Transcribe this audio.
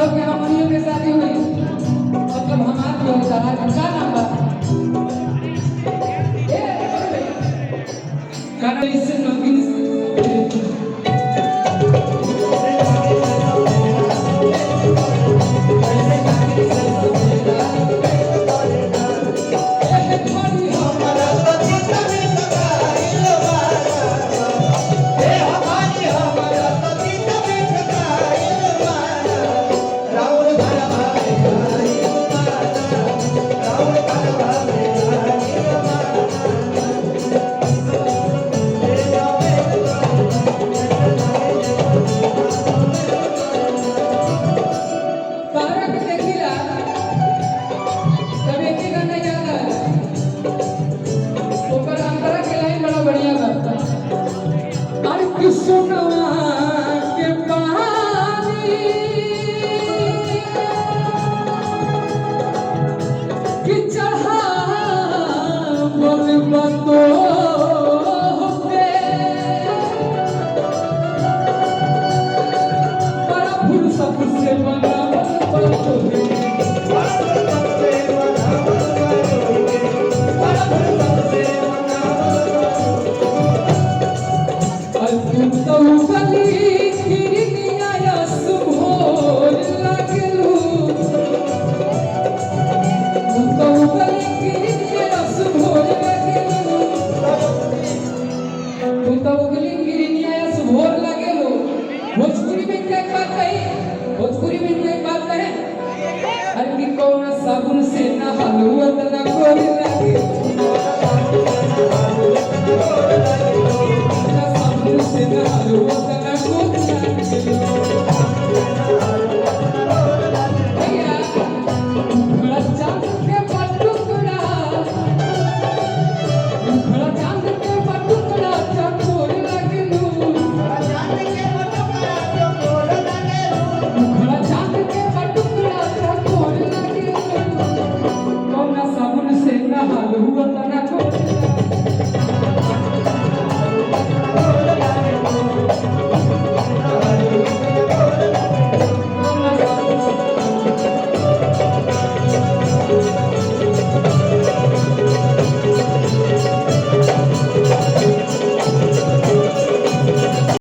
लोग के हमनियों के शादी हुई मतलब हमार भी होता है का नाम बा ए गाना इससे नवीन भोजपुरी में एक बात है अरे कि कौन साबुन से नहालू उतना गोर लागे साबुन से नहालू उतना गोर लागे भैया बड़ा चांद के पटुकड़ा बड़ा चांद के पटुकड़ा चकोर लागे लू चांद के पटुकड़ा चकोर लागे बड़ा चांद के पटुकड़ा चकोर लागे कौन साबुन से नहालू उतना